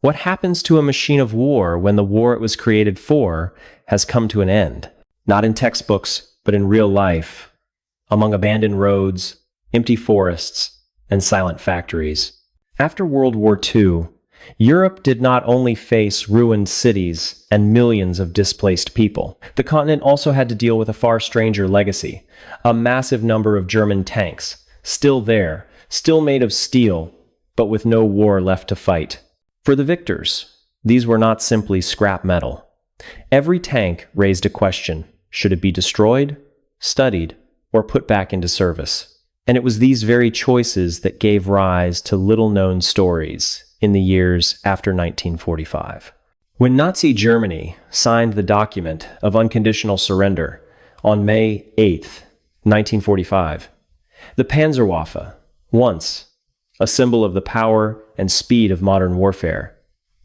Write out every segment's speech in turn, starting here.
What happens to a machine of war when the war it was created for has come to an end? Not in textbooks, but in real life, among abandoned roads, empty forests, and silent factories. After World War II, Europe did not only face ruined cities and millions of displaced people. The continent also had to deal with a far stranger legacy, a massive number of German tanks, still there, still made of steel, but with no war left to fight. For the victors, these were not simply scrap metal. Every tank raised a question: should it be destroyed, studied, or put back into service? And it was these very choices that gave rise to little-known stories in the years after 1945. When Nazi Germany signed the document of unconditional surrender on May 8, 1945, the Panzerwaffe, once a symbol of the power and speed of modern warfare,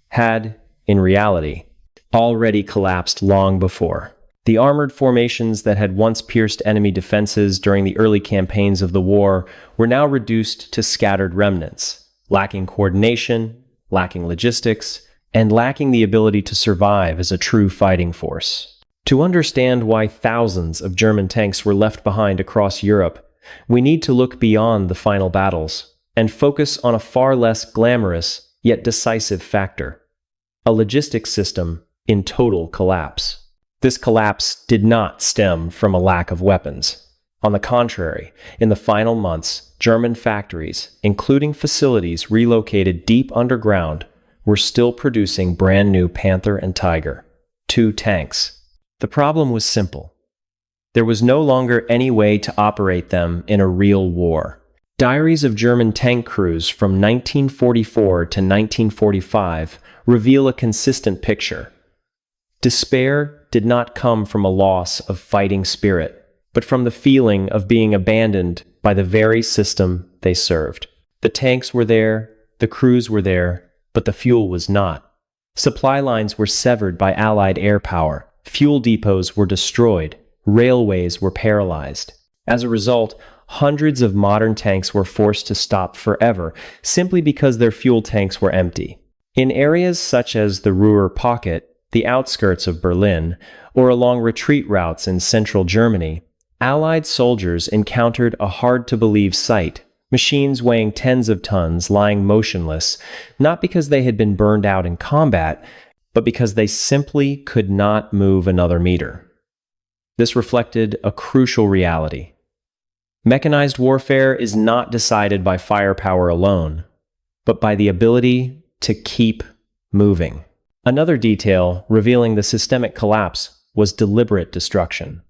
had, in reality, already collapsed long before. The armored formations that had once pierced enemy defenses during the early campaigns of the war were now reduced to scattered remnants, lacking coordination, lacking logistics, and lacking the ability to survive as a true fighting force. To understand why thousands of German tanks were left behind across Europe, we need to look beyond the final battles and focus on a far less glamorous yet decisive factor: a logistics system in total collapse. This collapse did not stem from a lack of weapons. On the contrary, in the final months, German factories, including facilities relocated deep underground, were still producing brand new Panther and Tiger, 2 tanks. The problem was simple. There was no longer any way to operate them in a real war. Diaries of German tank crews from 1944 to 1945 reveal a consistent picture. Despair did not come from a loss of fighting spirit, but from the feeling of being abandoned by the very system they served. The tanks were there, the crews were there, but the fuel was not. Supply lines were severed by Allied air power, fuel depots were destroyed, railways were paralyzed. As a result, hundreds of modern tanks were forced to stop forever simply because their fuel tanks were empty. In areas such as the Ruhr Pocket, the outskirts of Berlin, or along retreat routes in central Germany, Allied soldiers encountered a hard-to-believe sight: machines weighing tens of tons lying motionless, not because they had been burned out in combat, but because they simply could not move another meter. This reflected a crucial reality. Mechanized warfare is not decided by firepower alone, but by the ability to keep moving. Another detail revealing the systemic collapse was deliberate destruction.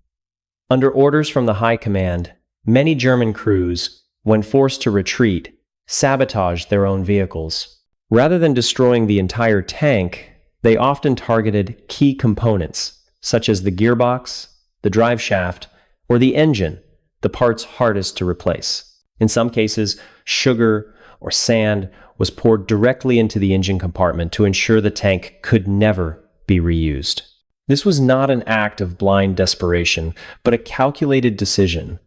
Under orders from the High Command, many German crews, when forced to retreat, sabotaged their own vehicles. Rather than destroying the entire tank, they often targeted key components, such as the gearbox, the drive shaft, or the engine, the parts hardest to replace. In some cases, sugar or sand was poured directly into the engine compartment to ensure the tank could never be reused. This was not an act of blind desperation, but a calculated decision.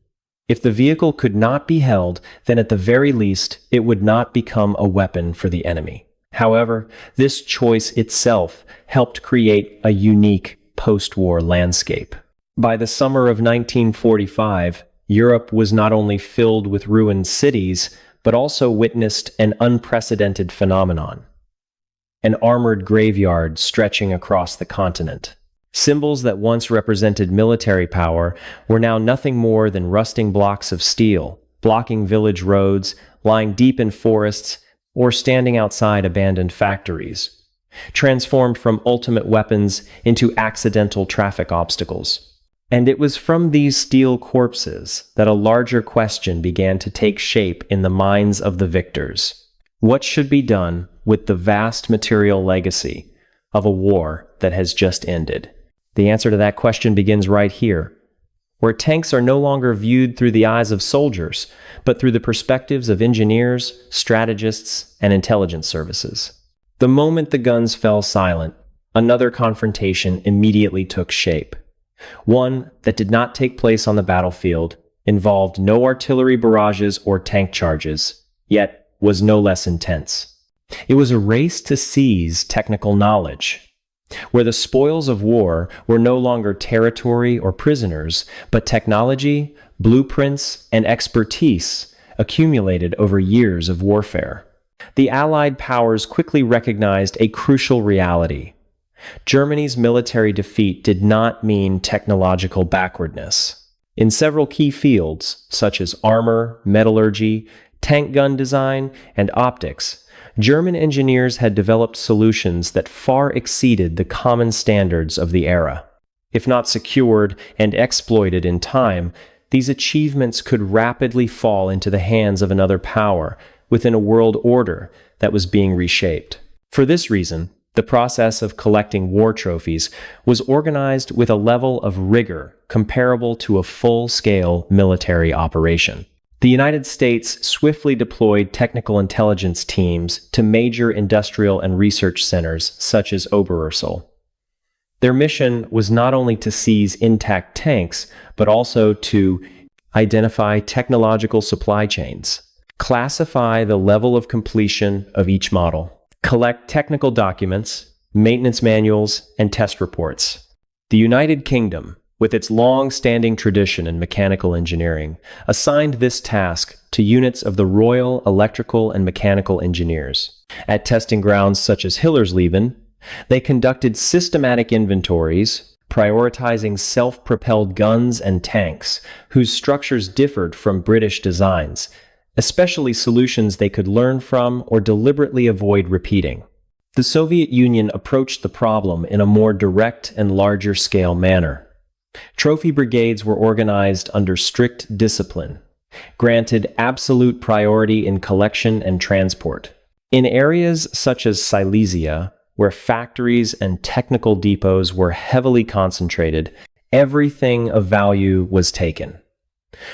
If the vehicle could not be held, then at the very least, it would not become a weapon for the enemy. However, this choice itself helped create a unique post-war landscape. By the summer of 1945, Europe was not only filled with ruined cities, but also witnessed an unprecedented phenomenon: an armored graveyard stretching across the continent. Symbols that once represented military power were now nothing more than rusting blocks of steel, blocking village roads, lying deep in forests, or standing outside abandoned factories, transformed from ultimate weapons into accidental traffic obstacles. And it was from these steel corpses that a larger question began to take shape in the minds of the victors. What should be done with the vast material legacy of a war that has just ended? The answer to that question begins right here, where tanks are no longer viewed through the eyes of soldiers, but through the perspectives of engineers, strategists, and intelligence services. The moment the guns fell silent, another confrontation immediately took shape. One that did not take place on the battlefield, involved no artillery barrages or tank charges, yet was no less intense. It was a race to seize technical knowledge, where the spoils of war were no longer territory or prisoners, but technology, blueprints, and expertise accumulated over years of warfare. The Allied powers quickly recognized a crucial reality. Germany's military defeat did not mean technological backwardness. In several key fields, such as armor, metallurgy, tank gun design, and optics, German engineers had developed solutions that far exceeded the common standards of the era. If not secured and exploited in time, these achievements could rapidly fall into the hands of another power within a world order that was being reshaped. For this reason, the process of collecting war trophies was organized with a level of rigor comparable to a full-scale military operation. The United States swiftly deployed technical intelligence teams to major industrial and research centers such as Oberursel. Their mission was not only to seize intact tanks, but also to identify technological supply chains, classify the level of completion of each model, collect technical documents, maintenance manuals, and test reports. The United Kingdom, with its long-standing tradition in mechanical engineering, assigned this task to units of the Royal Electrical and Mechanical Engineers. At testing grounds such as Hillersleben, they conducted systematic inventories, prioritizing self-propelled guns and tanks, whose structures differed from British designs, especially solutions they could learn from or deliberately avoid repeating. The Soviet Union approached the problem in a more direct and larger-scale manner. Trophy brigades were organized under strict discipline, granted absolute priority in collection and transport. In areas such as Silesia, where factories and technical depots were heavily concentrated, everything of value was taken.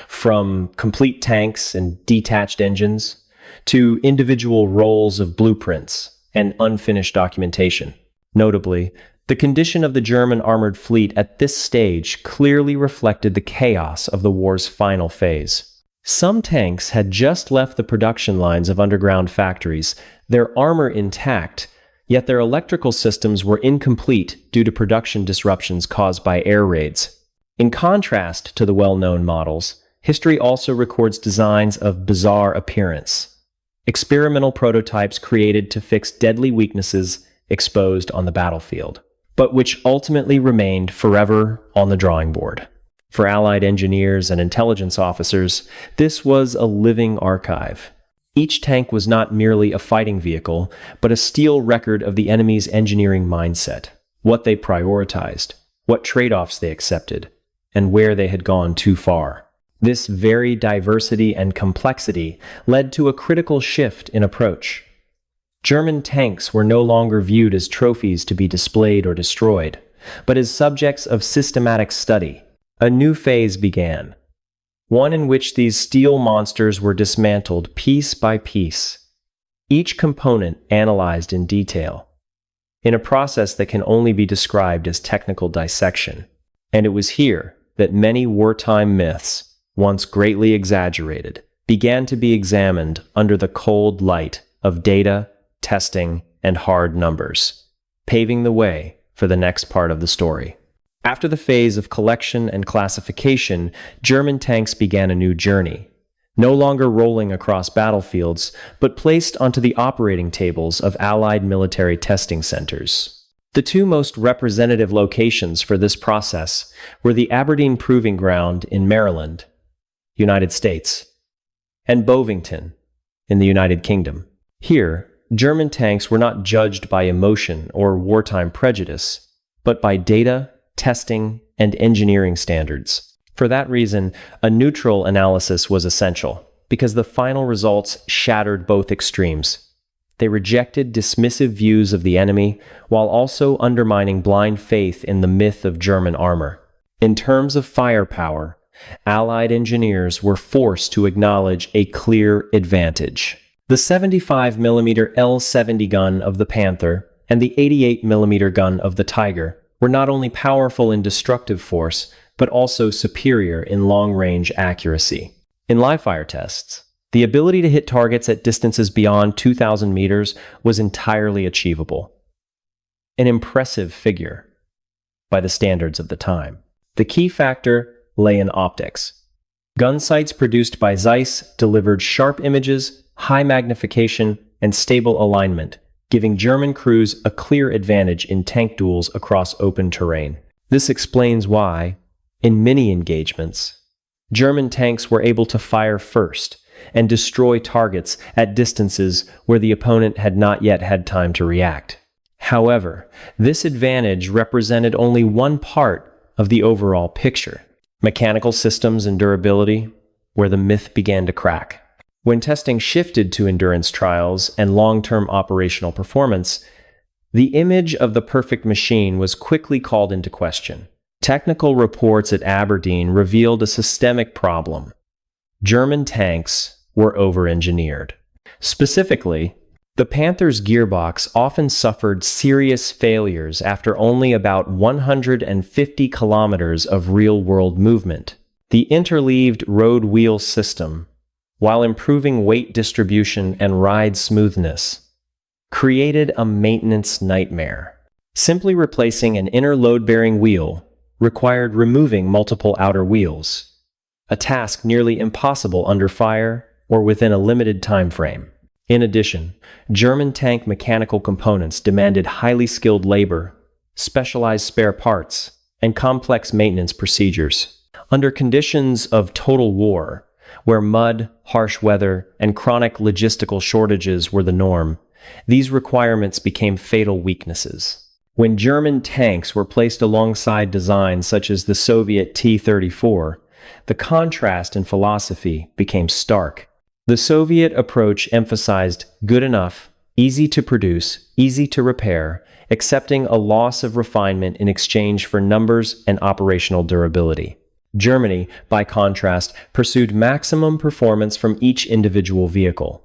From complete tanks and detached engines to individual rolls of blueprints and unfinished documentation. Notably, the condition of the German armored fleet at this stage clearly reflected the chaos of the war's final phase. Some tanks had just left the production lines of underground factories, their armor intact, yet their electrical systems were incomplete due to production disruptions caused by air raids. In contrast to the well-known models, history also records designs of bizarre appearance. Experimental prototypes created to fix deadly weaknesses exposed on the battlefield, but which ultimately remained forever on the drawing board. For Allied engineers and intelligence officers, this was a living archive. Each tank was not merely a fighting vehicle, but a steel record of the enemy's engineering mindset, what they prioritized, what trade-offs they accepted, and where they had gone too far. This varied diversity and complexity led to a critical shift in approach. German tanks were no longer viewed as trophies to be displayed or destroyed, but as subjects of systematic study. A new phase began, one in which these steel monsters were dismantled piece by piece, each component analyzed in detail, in a process that can only be described as technical dissection. And it was here that many wartime myths, once greatly exaggerated, began to be examined under the cold light of data, testing, and hard numbers, paving the way for the next part of the story. After the phase of collection and classification, German tanks began a new journey, no longer rolling across battlefields, but placed onto the operating tables of Allied military testing centers. The two most representative locations for this process were the Aberdeen Proving Ground in Maryland, United States, and Bovington in the United Kingdom. Here, German tanks were not judged by emotion or wartime prejudice, but by data, testing, and engineering standards. For that reason, a neutral analysis was essential, because the final results shattered both extremes. They rejected dismissive views of the enemy, while also undermining blind faith in the myth of German armor. In terms of firepower, Allied engineers were forced to acknowledge a clear advantage. The 75mm L-70 gun of the Panther and the 88mm gun of the Tiger were not only powerful in destructive force, but also superior in long-range accuracy. In live-fire tests, The ability to hit targets at distances beyond 2,000 meters was entirely achievable. An impressive figure by the standards of the time. The key factor lay in optics. Gun sights produced by Zeiss delivered sharp images, high magnification, and stable alignment, giving German crews a clear advantage in tank duels across open terrain. This explains why, in many engagements, German tanks were able to fire first and destroy targets at distances where the opponent had not yet had time to react. However, this advantage represented only one part of the overall picture. Mechanical systems and durability, where the myth began to crack. When testing shifted to endurance trials and long-term operational performance, the image of the perfect machine was quickly called into question. Technical reports at Aberdeen revealed a systemic problem. German tanks were over-engineered. Specifically, the Panther's gearbox often suffered serious failures after only about 150 kilometers of real-world movement. The interleaved road wheel system, while improving weight distribution and ride smoothness, created a maintenance nightmare. Simply replacing an inner load-bearing wheel required removing multiple outer wheels, a task nearly impossible under fire or within a limited time frame. In addition, German tank mechanical components demanded highly skilled labor, specialized spare parts, and complex maintenance procedures. Under conditions of total war, where mud, harsh weather, and chronic logistical shortages were the norm, these requirements became fatal weaknesses. When German tanks were placed alongside designs such as the Soviet T-34, the contrast in philosophy became stark. The Soviet approach emphasized good enough, easy to produce, easy to repair, accepting a loss of refinement in exchange for numbers and operational durability. Germany, by contrast, pursued maximum performance from each individual vehicle,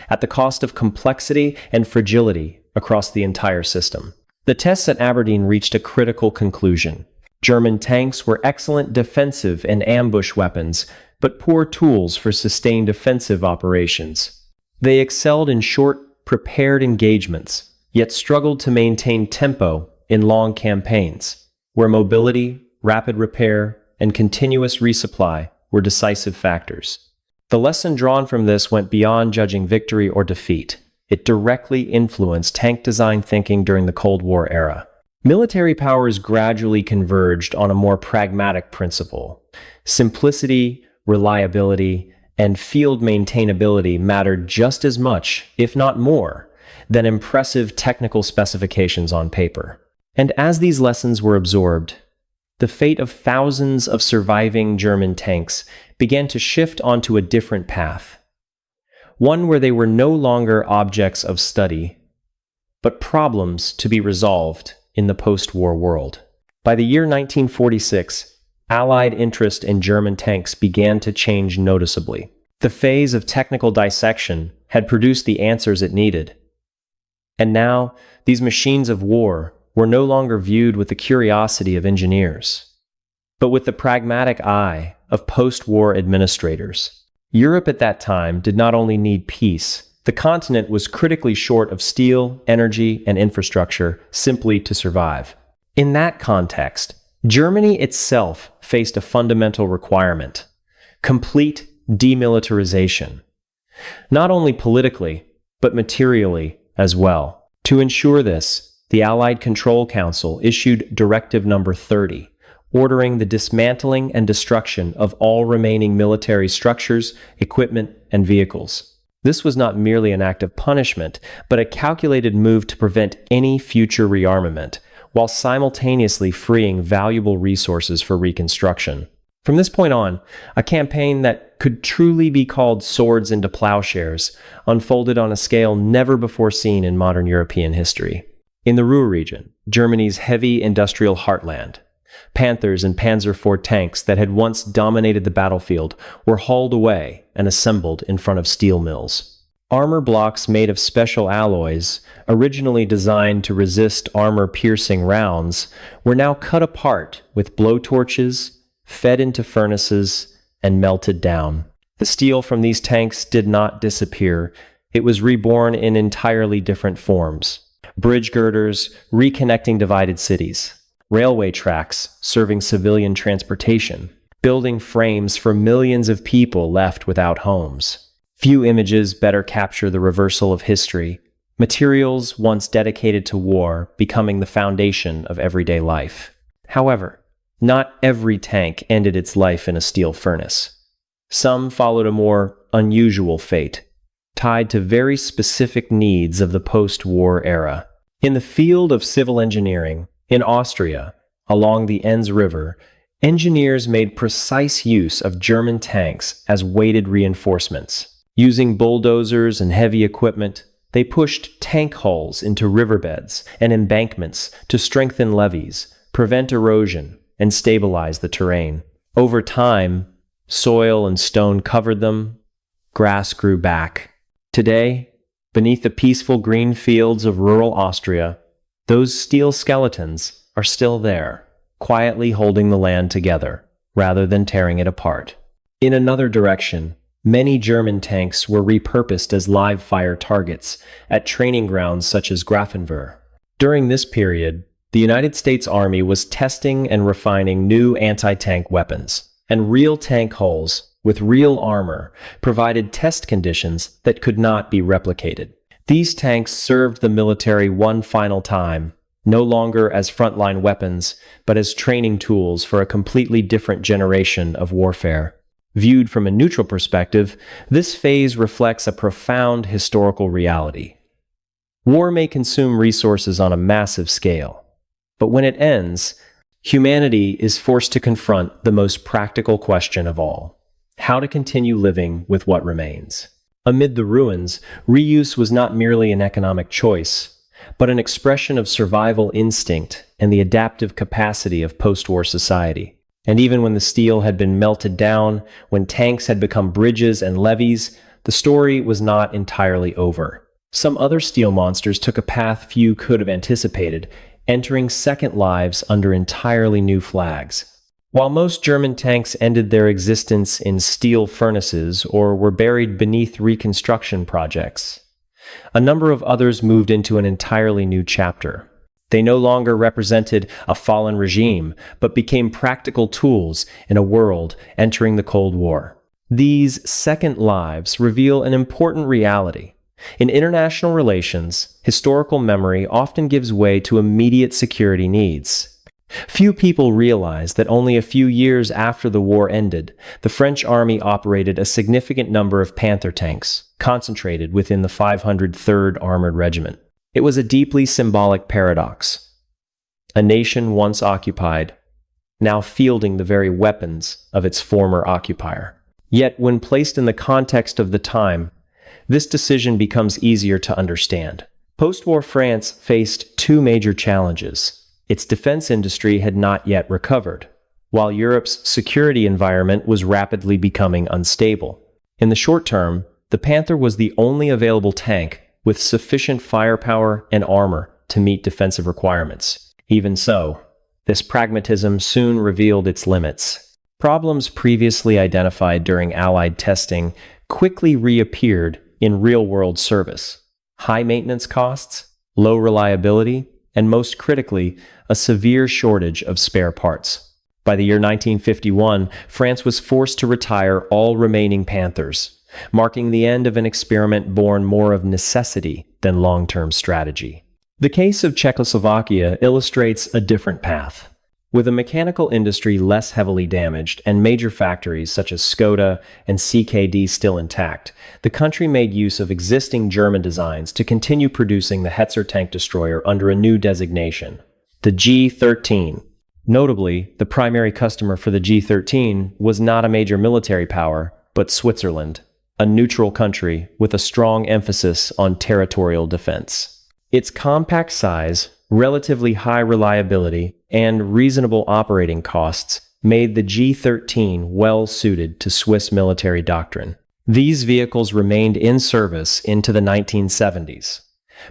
at the cost of complexity and fragility across the entire system. The tests at Aberdeen reached a critical conclusion. German tanks were excellent defensive and ambush weapons, but poor tools for sustained offensive operations. They excelled in short, prepared engagements, yet struggled to maintain tempo in long campaigns, where mobility, rapid repair, and continuous resupply were decisive factors. The lesson drawn from this went beyond judging victory or defeat. It directly influenced tank design thinking during the Cold War era. Military powers gradually converged on a more pragmatic principle. Simplicity, reliability, and field maintainability mattered just as much, if not more, than impressive technical specifications on paper. And as these lessons were absorbed, the fate of thousands of surviving German tanks began to shift onto a different path. One where they were no longer objects of study, but problems to be resolved in the post-war world. By the year 1946, Allied interest in German tanks began to change noticeably. The phase of technical dissection had produced the answers it needed. And now, these machines of war were no longer viewed with the curiosity of engineers, but with the pragmatic eye of post-war administrators. Europe at that time did not only need peace, the continent was critically short of steel, energy, and infrastructure simply to survive. In that context, Germany itself faced a fundamental requirement: complete demilitarization. Not only politically, but materially as well. To ensure this, the Allied Control Council issued Directive Number 30, ordering the dismantling and destruction of all remaining military structures, equipment, and vehicles. This was not merely an act of punishment, but a calculated move to prevent any future rearmament, while simultaneously freeing valuable resources for reconstruction. From this point on, a campaign that could truly be called swords into plowshares unfolded on a scale never before seen in modern European history. In the Ruhr region, Germany's heavy industrial heartland, Panthers and Panzer IV tanks that had once dominated the battlefield were hauled away and assembled in front of steel mills. Armor blocks made of special alloys, originally designed to resist armor-piercing rounds, were now cut apart with blowtorches, fed into furnaces, and melted down. The steel from these tanks did not disappear. It was reborn in entirely different forms. Bridge girders, reconnecting divided cities. Railway tracks, serving civilian transportation. Building frames for millions of people left without homes. Few images better capture the reversal of history. Materials once dedicated to war becoming the foundation of everyday life. However, not every tank ended its life in a steel furnace. Some followed a more unusual fate, tied to very specific needs of the post-war era. In the field of civil engineering, in Austria, along the Enns River, engineers made precise use of German tanks as weighted reinforcements. Using bulldozers and heavy equipment, they pushed tank hulls into riverbeds and embankments to strengthen levees, prevent erosion, and stabilize the terrain. Over time, soil and stone covered them, grass grew back. Today, beneath the peaceful green fields of rural Austria, those steel skeletons are still there, quietly holding the land together, rather than tearing it apart. In another direction, many German tanks were repurposed as live-fire targets at training grounds such as Grafenwehr. During this period, the United States Army was testing and refining new anti-tank weapons, and real tank hulls with real armor provided test conditions that could not be replicated. These tanks served the military one final time, no longer as frontline weapons, but as training tools for a completely different generation of warfare. Viewed from a neutral perspective, this phase reflects a profound historical reality. War may consume resources on a massive scale, but when it ends, humanity is forced to confront the most practical question of all: how to continue living with what remains. Amid the ruins, reuse was not merely an economic choice, but an expression of survival instinct and the adaptive capacity of post-war society. And even when the steel had been melted down, when tanks had become bridges and levees, the story was not entirely over. Some other steel monsters took a path few could have anticipated, entering second lives under entirely new flags. While most German tanks ended their existence in steel furnaces or were buried beneath reconstruction projects, a number of others moved into an entirely new chapter. They no longer represented a fallen regime, but became practical tools in a world entering the Cold War. These second lives reveal an important reality. In international relations, historical memory often gives way to immediate security needs. Few people realize that only a few years after the war ended, the French army operated a significant number of Panther tanks, concentrated within the 503rd Armored Regiment. It was a deeply symbolic paradox. A nation once occupied, now fielding the very weapons of its former occupier. Yet, when placed in the context of the time, this decision becomes easier to understand. Post-war France faced two major challenges. Its defense industry had not yet recovered, while Europe's security environment was rapidly becoming unstable. In the short term, the Panther was the only available tank with sufficient firepower and armor to meet defensive requirements. Even so, this pragmatism soon revealed its limits. Problems previously identified during Allied testing quickly reappeared in real-world service. High maintenance costs, low reliability, and most critically, a severe shortage of spare parts. By the year 1951, France was forced to retire all remaining Panthers, marking the end of an experiment born more of necessity than long-term strategy. The case of Czechoslovakia illustrates a different path. With a mechanical industry less heavily damaged and major factories such as Skoda and CKD still intact, the country made use of existing German designs to continue producing the Hetzer tank destroyer under a new designation, the G-13. Notably, the primary customer for the G-13 was not a major military power, but Switzerland, a neutral country with a strong emphasis on territorial defense. Its compact size, relatively high reliability, and reasonable operating costs made the G-13 well suited to Swiss military doctrine. These vehicles remained in service into the 1970s,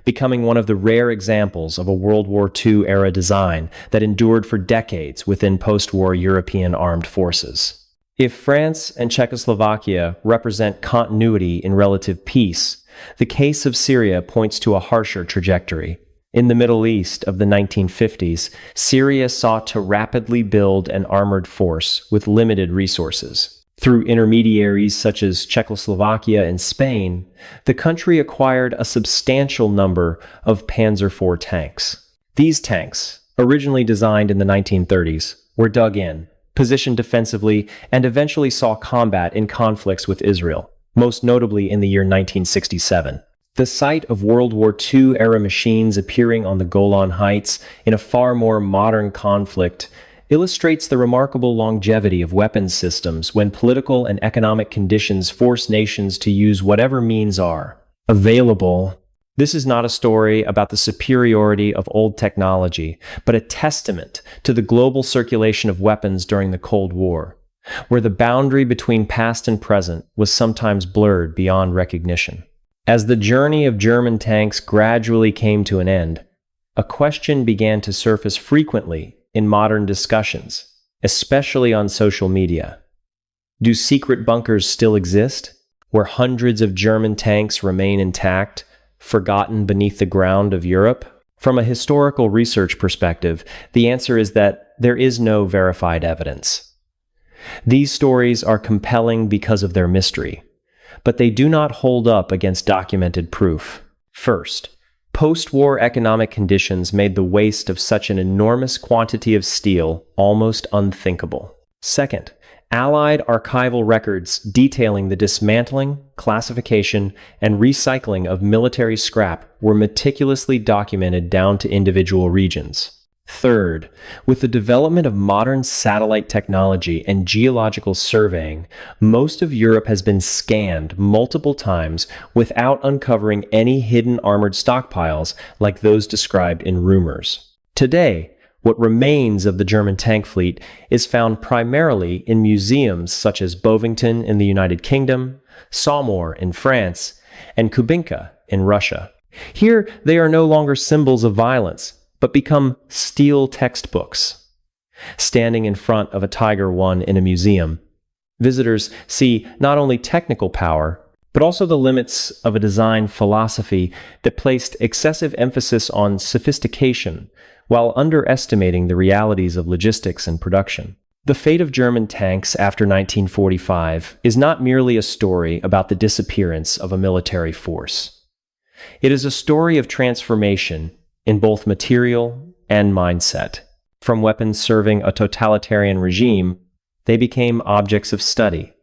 becoming one of the rare examples of a World War II-era design that endured for decades within post-war European armed forces. If France and Czechoslovakia represent continuity in relative peace, the case of Syria points to a harsher trajectory. In the Middle East of the 1950s, Syria sought to rapidly build an armored force with limited resources. Through intermediaries such as Czechoslovakia and Spain, the country acquired a substantial number of Panzer IV tanks. These tanks, originally designed in the 1930s, were dug in, positioned defensively, and eventually saw combat in conflicts with Israel, most notably in the year 1967. The sight of World War II-era machines appearing on the Golan Heights in a far more modern conflict illustrates the remarkable longevity of weapons systems when political and economic conditions force nations to use whatever means are available. This is not a story about the superiority of old technology, but a testament to the global circulation of weapons during the Cold War, where the boundary between past and present was sometimes blurred beyond recognition. As the journey of German tanks gradually came to an end, a question began to surface frequently in modern discussions, especially on social media. Do secret bunkers still exist, where hundreds of German tanks remain intact, forgotten beneath the ground of Europe? From a historical research perspective, the answer is that there is no verified evidence. These stories are compelling because of their mystery, but they do not hold up against documented proof. First, post-war economic conditions made the waste of such an enormous quantity of steel almost unthinkable. Second, Allied archival records detailing the dismantling, classification, and recycling of military scrap were meticulously documented down to individual regions. Third, with the development of modern satellite technology and geological surveying, most of Europe has been scanned multiple times without uncovering any hidden armored stockpiles like those described in rumors. Today, what remains of the German tank fleet is found primarily in museums such as Bovington in the United Kingdom, Saumur in France, and Kubinka in Russia. Here, they are no longer symbols of violence, but become steel textbooks. Standing in front of a Tiger I in a museum, visitors see not only technical power, but also the limits of a design philosophy that placed excessive emphasis on sophistication while underestimating the realities of logistics and production. The fate of German tanks after 1945 is not merely a story about the disappearance of a military force. It is a story of transformation in both material and mindset. From weapons serving a totalitarian regime, they became objects of study,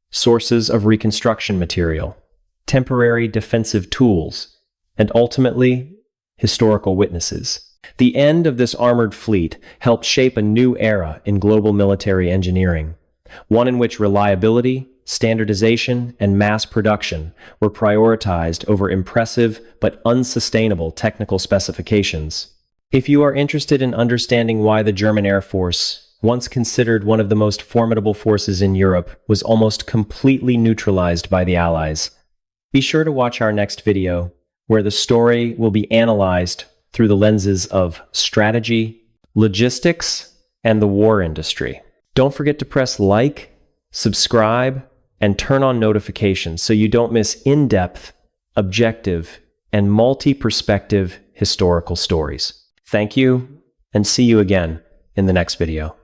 sources of reconstruction material, temporary defensive tools, and ultimately, historical witnesses. The end of this armored fleet helped shape a new era in global military engineering, one in which reliability, standardization, and mass production were prioritized over impressive but unsustainable technical specifications. If you are interested in understanding why the German Air Force, once considered one of the most formidable forces in Europe, was almost completely neutralized by the Allies, be sure to watch our next video, where the story will be analyzed through the lenses of strategy, logistics, and the war industry. Don't forget to press like, subscribe, and turn on notifications so you don't miss in-depth, objective, and multi-perspective historical stories. Thank you, and see you again in the next video.